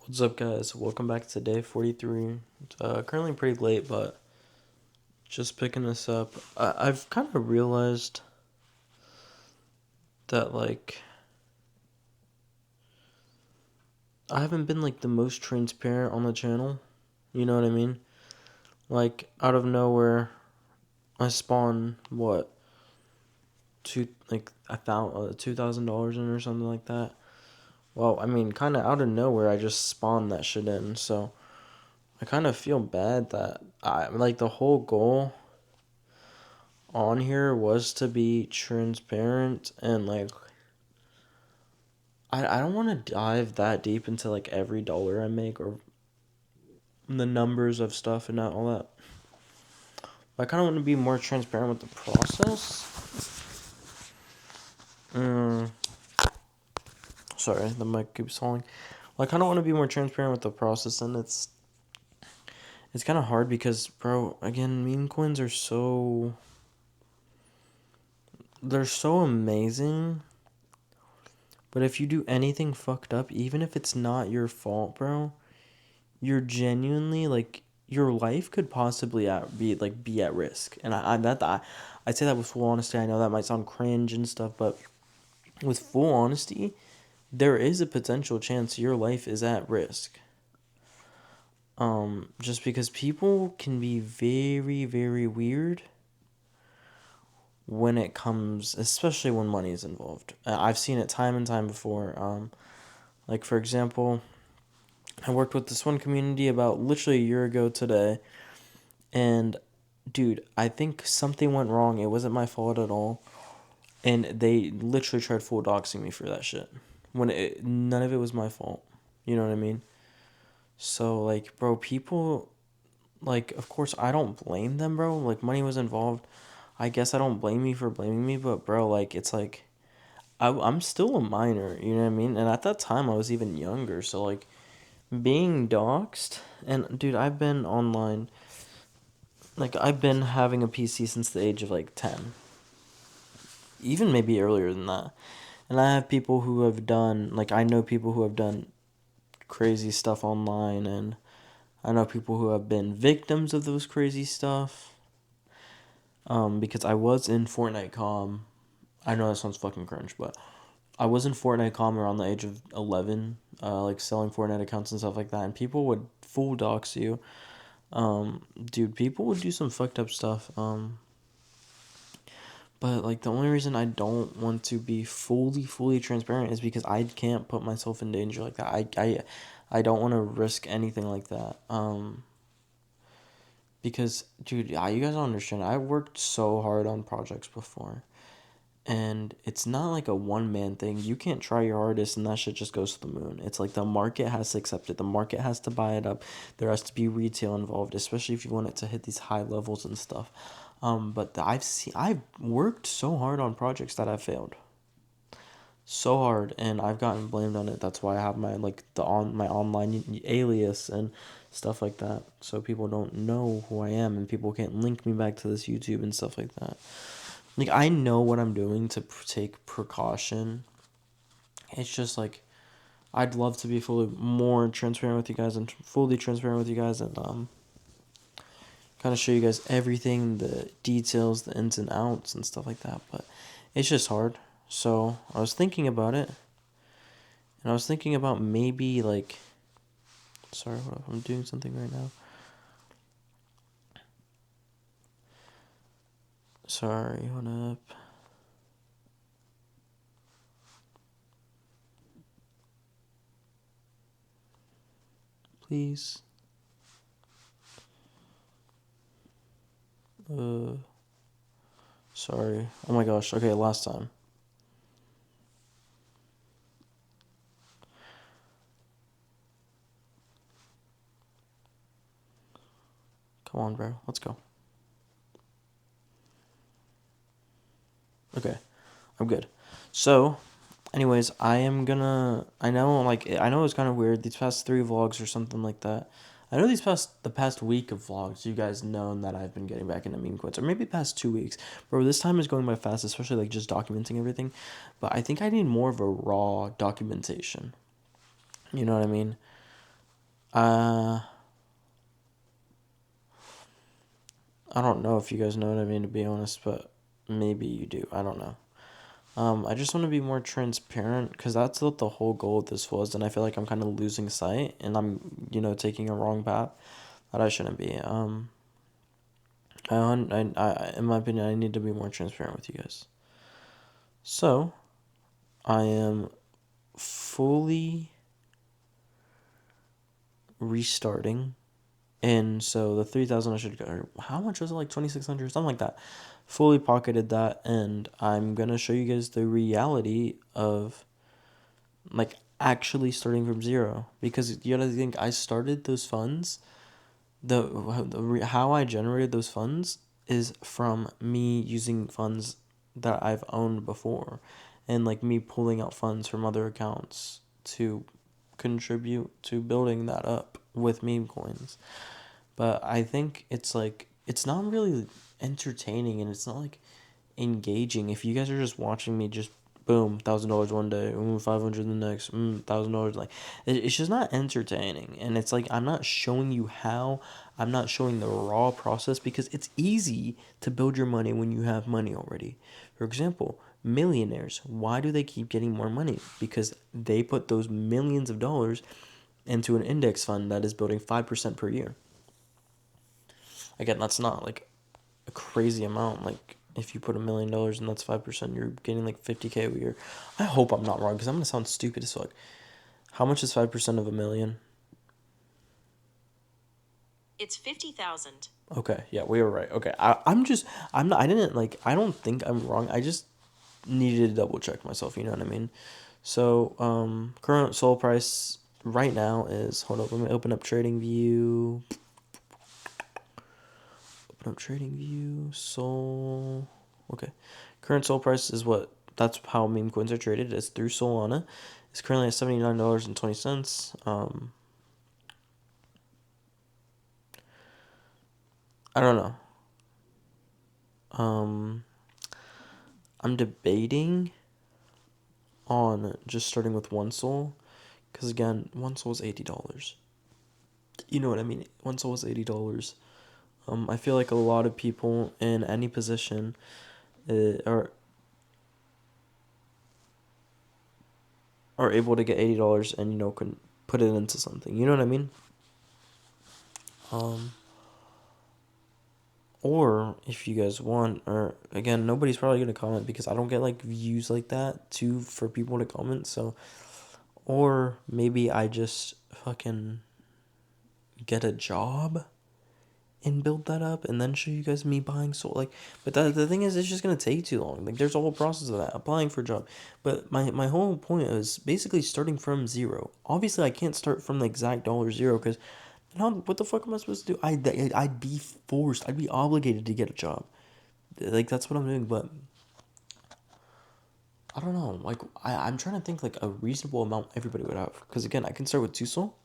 What's up, guys? Welcome back to day 43. It's currently pretty late, but just picking this up. I've kind of realized that, I haven't been, the most transparent on the channel. You know what I mean? Out of nowhere, I spawn, $2,000 in or something like that. Well, I mean, kind of out of nowhere, I just spawned that shit in, so I kind of feel bad that the whole goal on here was to be transparent and I don't want to dive that deep into every dollar I make or the numbers of stuff and all that. I kind of want to be more transparent with the process. Sorry, the mic keeps falling. I kind of want to be more transparent with the process, and it's kind of hard because, bro, again, meme coins are they're so amazing. But if you do anything fucked up, even if it's not your fault, bro, you're genuinely your life could possibly be at risk. And I say that with full honesty. I know that might sound cringe and stuff, but with full honesty, there is a potential chance your life is at risk. Just because people can be very, very weird when it comes, especially when money is involved. I've seen it time and time before. For example, I worked with this one community about literally a year ago today, and dude, I think something went wrong. It wasn't my fault at all, and they literally tried full doxing me for that shit when none of it was my fault. You know what I mean? So bro, people of course I don't blame them, bro. Money was involved. I guess I don't blame you for blaming me, but bro, it's I'm still a minor. You know what I mean? And at that time, I was even younger. So being doxxed, and dude, I've been online. I've been having a PC since the age of 10, even maybe earlier than that. And I have people who have done, I know people who have done crazy stuff online, and I know people who have been victims of those crazy stuff. Because I was in Fortnite com. I know that sounds fucking cringe, but I was in Fortnite com around the age of 11, selling Fortnite accounts and stuff like that, and people would full dox you. Dude, people would do some fucked up stuff. But the only reason I don't want to be fully transparent is because I can't put myself in danger like that. I don't want to risk anything like that. Because dude, you guys don't understand. I worked so hard on projects before, and it's not like a one man thing. You can't try your hardest and that shit just goes to the moon. It's the market has to accept it. The market has to buy it up. There has to be retail involved, especially if you want it to hit these high levels and stuff. But I've worked so hard on projects that I've failed. So hard, and I've gotten blamed on it. That's why I have my online alias and stuff like that, so people don't know who I am, and people can't link me back to this YouTube and stuff like that. I know what I'm doing to take precaution. It's just I'd love to be fully more transparent with you guys and fully transparent with you guys and kind of show you guys everything, the details, the ins and outs and stuff like that. But it's just hard. So I was thinking about it, and I was thinking about maybe sorry, hold up, I'm doing something right now. Sorry, hold up. Please. Sorry. Oh my gosh. Okay, last time. Come on, bro. Let's go. Okay. I'm good. So, anyways, I know it was kind of weird these past 3 vlogs or something like that. I know the past week of vlogs, you guys know that I've been getting back into meme quotes, or maybe past 2 weeks. Bro, this time is going by fast, especially just documenting everything. But I think I need more of a raw documentation. You know what I mean? Uh, I don't know if you guys know what I mean, to be honest, but maybe you do. I don't know. I just want to be more transparent because that's what the whole goal of this was, and I feel like I'm kind of losing sight, and I'm, taking a wrong path that I shouldn't be. In my opinion, I need to be more transparent with you guys. So, I am fully restarting. And so the 3,000 I should go. How much was it? Like 2,600, something like that. Fully pocketed that, and I'm gonna show you guys the reality of like actually starting from zero. Because you gotta think, I started those funds. How I generated those funds is from me using funds that I've owned before, and like me pulling out funds from other accounts to contribute to building that up with meme coins. But I think it's like it's not really entertaining, and it's not like engaging if you guys are just watching me just boom $1,000 one day, 500 the next, $1,000. Like it's just not entertaining, and it's like I'm not showing you how. I'm not showing the raw process because it's easy to build your money when you have money already. For example, millionaires, why do they keep getting more money? Because they put those millions of dollars into an index fund that is building 5% per year. Again, that's not like a crazy amount. Like if you put $1 million and that's 5%, you're getting like 50K a year. I hope I'm not wrong because I'm gonna sound stupid as fuck. How much is 5% of a million? It's 50,000. Okay, yeah, we were right. Okay, I'm not. I didn't like. I don't think I'm wrong. I just needed to double check myself. You know what I mean? So, current SOL price right now is. Hold up, let me open up Trading View. Open up Trading View. SOL. Okay, current SOL price is what. That's how meme coins are traded. It's through Solana. It's currently at $79.20. I don't know. Um, I'm debating on just starting with one SOL, because again, one SOL is $80. You know what I mean? One SOL is $80. I feel like a lot of people in any position are able to get $80 and can put it into something. You know what I mean? Um, or if you guys want, or again, nobody's probably gonna comment because I don't get like views like that too for people to comment. So, or maybe I just fucking get a job and build that up and then show you guys me buying SOL. Like, but the thing is, it's just gonna take too long. Like there's a whole process of that, applying for a job. But my whole point is basically starting from zero. Obviously I can't start from the exact $0 because now what the fuck am I supposed to do? I'd be forced, I'd be obligated to get a job. Like that's what I'm doing. But I don't know, like I'm trying to think like a reasonable amount everybody would have, because again, I can start with 2 SOL,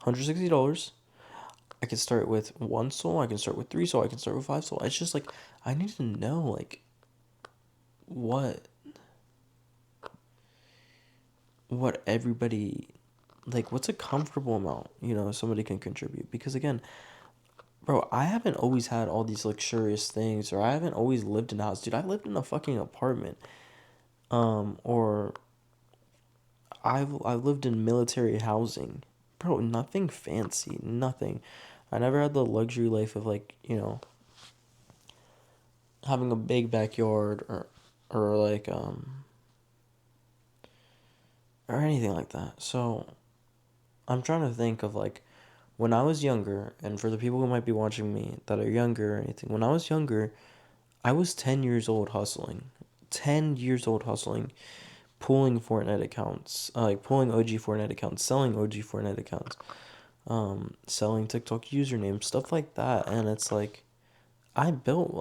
$160. I can start with 1 SOL, I can start with 3 SOL, I can start with 5 SOL. It's just like I need to know like what everybody, like what's a comfortable amount, somebody can contribute. Because again, bro, I haven't always had all these luxurious things, or I haven't always lived in a house. Dude, I lived in a fucking apartment. Or I've lived in military housing. Bro, nothing fancy, nothing. I never had the luxury life of like, having a big backyard, or like or anything like that. So I'm trying to think of like when I was younger, and for the people who might be watching me that are younger or anything, when I was younger, I was 10 years old hustling. 10 years old hustling, pulling Fortnite accounts, like pulling OG Fortnite accounts, selling OG Fortnite accounts, selling TikTok usernames, stuff like that. And it's like I built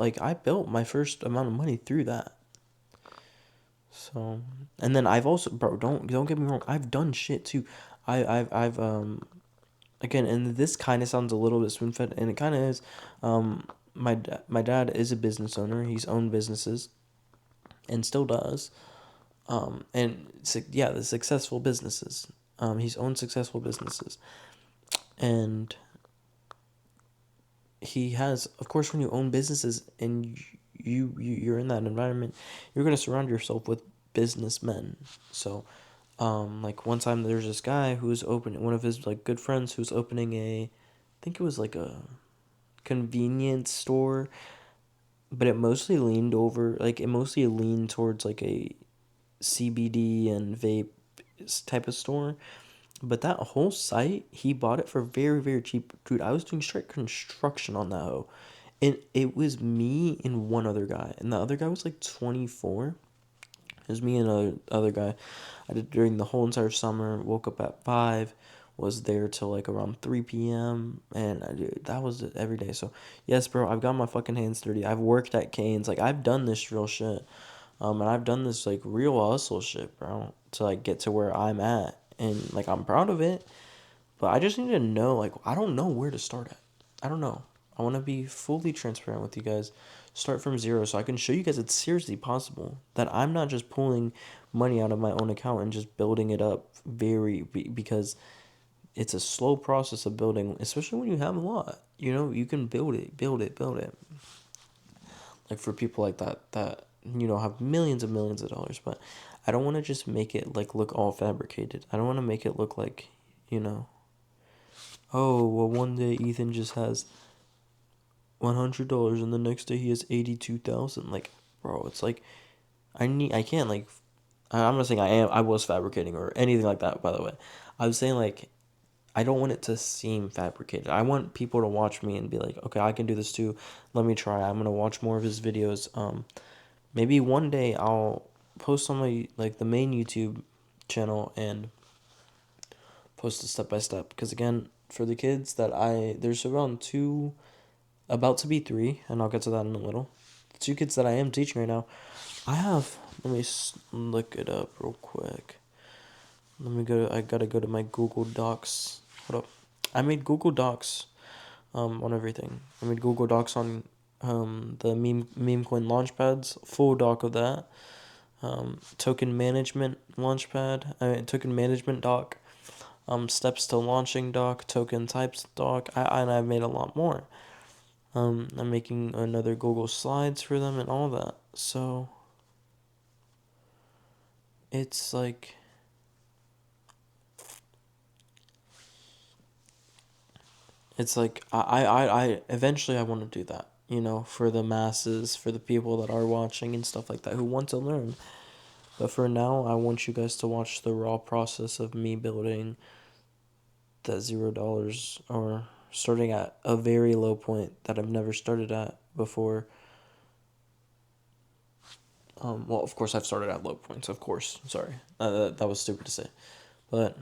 my first amount of money through that. So, and then I've also, bro, don't get me wrong, I've done shit too. I've again, and this kind of sounds a little bit spoon fed, and it kind of is. My dad is a business owner. He's owned businesses, and still does. And yeah, the successful businesses. He's owned successful businesses. And he has, of course, when you own businesses and you're in that environment, you're going to surround yourself with businessmen. So like one time there's this guy who was opening, one of his like good friends who's opening I think it was like a convenience store, but it mostly leaned towards like a CBD and vape type of store. But that whole site, he bought it for very, very cheap. Dude, I was doing straight construction on that hoe. And it was me and one other guy. And the other guy was like 24. It was me and a other guy. I did during the whole entire summer. Woke up at 5. Was there till like around 3 p.m. And that was it every day. So, yes, bro, I've got my fucking hands dirty. I've worked at Cane's. Like, I've done this real shit. And I've done this like real hustle shit, bro, to like get to where I'm at. And like, I'm proud of it. But I just need to know, like, I don't know where to start at. I don't know. I want to be fully transparent with you guys. Start from zero so I can show you guys it's seriously possible. That I'm not just pulling money out of my own account and just building it up because it's a slow process of building, especially when you have a lot. You know, you can build it, build it, build it. Like for people like that have millions and millions of dollars, but I don't want to just make it like look all fabricated. I don't want to make it look like, you know, oh, well, one day Ethan just has $100 and the next day he has 82,000. Like, bro, it's like I can't like I'm not saying I was fabricating or anything like that, by the way. I was saying like I don't want it to seem fabricated. I want people to watch me and be like, okay, I can do this too. Let me try. I'm gonna watch more of his videos. Maybe one day I'll post on my like the main YouTube channel and post it step by step. Because again, for the kids there's around two, about to be three, and I'll get to that in a little. The two kids that I am teaching right now, let me look it up real quick. I gotta go to my Google Docs. Hold up. I made Google Docs on everything. I made Google Docs on the meme coin launchpads, full doc of that. Token management launchpad. Token management doc. Steps to launching doc. Token types doc. And I've made a lot more. I'm making another Google Slides for them and all that. So it's like I eventually I want to do that, you know, for the masses, for the people that are watching and stuff like that who want to learn. But for now, I want you guys to watch the raw process of me building that $0 or starting at a very low point that I've never started at before. Well, of course, I've started at low points, of course. Sorry. That was stupid to say. But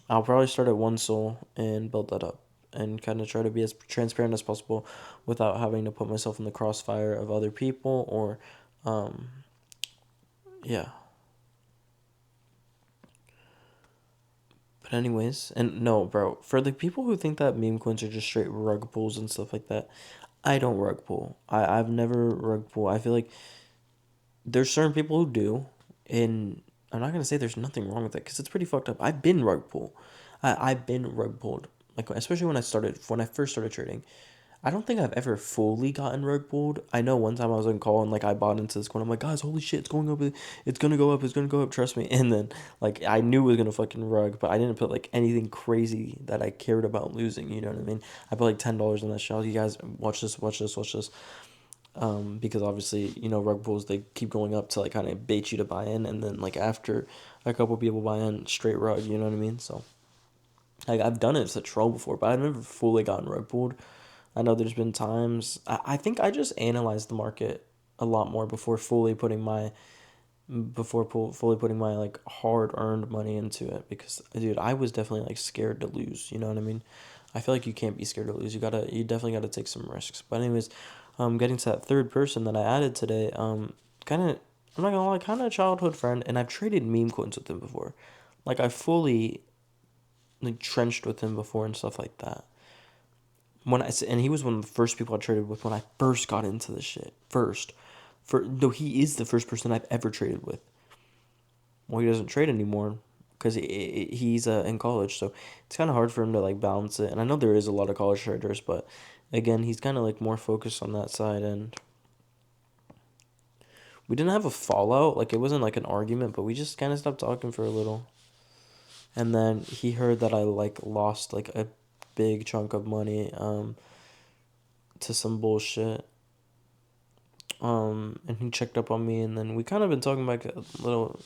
I'll probably start at one soul and build that up and kind of try to be as transparent as possible without having to put myself in the crossfire of other people or, yeah. But anyways, and no, bro, for the people who think that meme coins are just straight rug pulls and stuff like that, I don't rug pull. I've never rug pull. I feel like there's certain people who do, and I'm not gonna say there's nothing wrong with it because it's pretty fucked up. I've been rug pulled. I've been rug pulled, like especially when I first started trading. I don't think I've ever fully gotten rug pulled. I know one time I was on call and like I bought into this coin. I'm like, guys, holy shit, it's going up. It's gonna go up. It's gonna go up. Trust me. And then like I knew it was gonna fucking rug, but I didn't put like anything crazy that I cared about losing. You know what I mean? I put like $10 on that shell. You guys watch this. Watch this. Watch this. Because obviously rug pulls they keep going up to like kind of bait you to buy in, and then like after a couple people buy in, straight rug. You know what I mean? So like I've done it as a troll before, but I've never fully gotten rug pulled. I know there's been times I think I just analyzed the market a lot more fully putting my like hard earned money into it because dude I was definitely like scared to lose, you know what I mean? I feel like you can't be scared to lose. You definitely gotta take some risks. But anyways, getting to that third person that I added today, kinda I'm not gonna lie, kinda a childhood friend, and I've traded meme coins with him before. Like I fully like trenched with him before and stuff like that. And he was one of the first people I traded with when I first got into this shit. He is the first person I've ever traded with. Well, he doesn't trade anymore, because he's in college, so it's kind of hard for him to like balance it. And I know there is a lot of college traders, but again, he's kind of like more focused on that side. And we didn't have a fallout, like it wasn't like an argument, but we just kind of stopped talking for a little. And then he heard that I like lost like a big chunk of money to some bullshit. And he checked up on me, and then we kind of been talking like a little,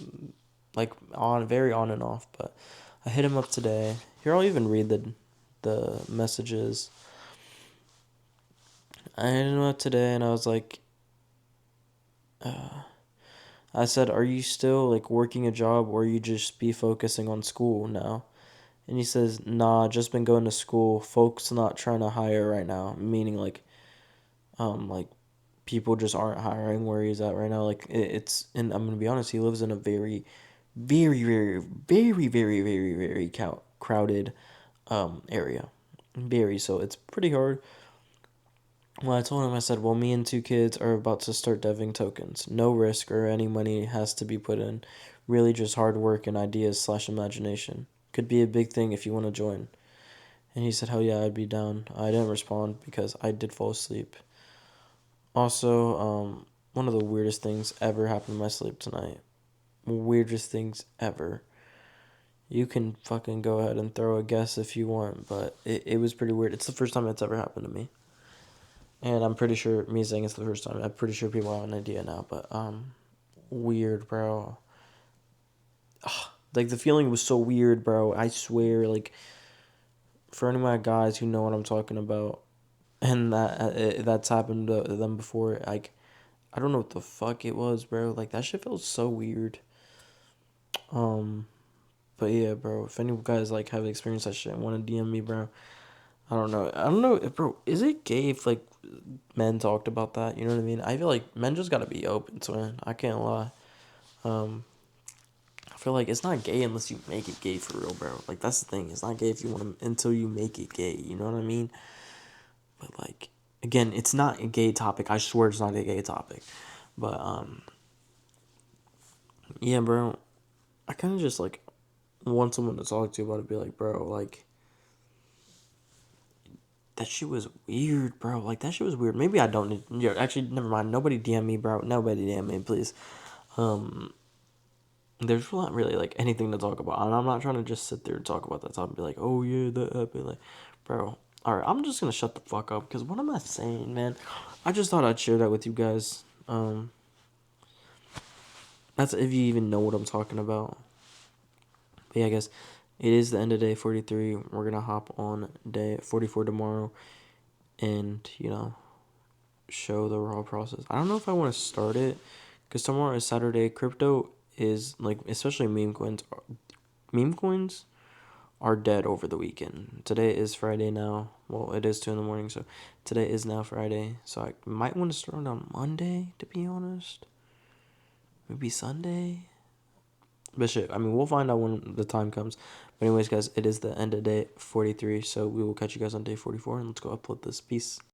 like on very on and off. But I hit him up today. Here, I'll even read the messages. I hit him up today, and I was like, I said, "Are you still like working a job, or you just be focusing on school now?" And he says, "Nah, just been going to school. Folks not trying to hire right now." Meaning like people just aren't hiring where he's at right now. Like it's, and I'm gonna be honest, he lives in a very, very, very, very, very, very, very crowded area. Very, so it's pretty hard. Well, I told him, I said, well, me and two kids are about to start deving tokens. No risk or any money has to be put in. Really just hard work and ideas/imagination. Could be a big thing if you want to join. And he said, hell yeah, I'd be down. I didn't respond because I did fall asleep. Also, one of the weirdest things ever happened in my sleep tonight. Weirdest things ever. You can fucking go ahead and throw a guess if you want, but it was pretty weird. It's the first time it's ever happened to me. And I'm pretty sure, me saying it's the first time, I'm pretty sure people have an idea now, but, weird, bro. Ugh, like, the feeling was so weird, bro. I swear, like, for any of my guys who know what I'm talking about, and that's happened to them before, like, I don't know what the fuck it was, bro. Like, that shit feels so weird. Um, but yeah, bro, if any guys, like, have experienced that shit and want to DM me, bro, I don't know, bro. Is it gay if like men talked about that? You know what I mean? I feel like men just gotta be open to it. I can't lie. Um, I feel like it's not gay unless you make it gay for real, bro. Like that's the thing. It's not gay if you want to until you make it gay. You know what I mean? But like again, it's not a gay topic. I swear it's not a gay topic. But yeah, bro. I kind of just like want someone to talk to about it. Be like, bro, like that shit was weird, bro. Like that shit was weird. Maybe I don't need. Yeah, actually, never mind. Nobody DM me, bro. Nobody DM me, please. Um, there's not really like anything to talk about, and I'm not trying to just sit there and talk about that topic. Be like, oh yeah, that happened. Like, bro. All right, I'm just gonna shut the fuck up because what am I saying, man? I just thought I'd share that with you guys. That's if you even know what I'm talking about. But yeah, I guess it is the end of day 43. We're gonna hop on day 44 tomorrow, and show the raw process. I don't know if I want to start it because tomorrow is Saturday. Crypto is like, especially meme coins. Meme coins are dead over the weekend. Today is Friday now. Well, it is 2 in the morning, so today is now Friday. So I might want to start on Monday, to be honest. Maybe Sunday. But shit, I mean, we'll find out when the time comes. But anyways, guys, it is the end of day 43. So we will catch you guys on day 44, and let's go upload this. Peace.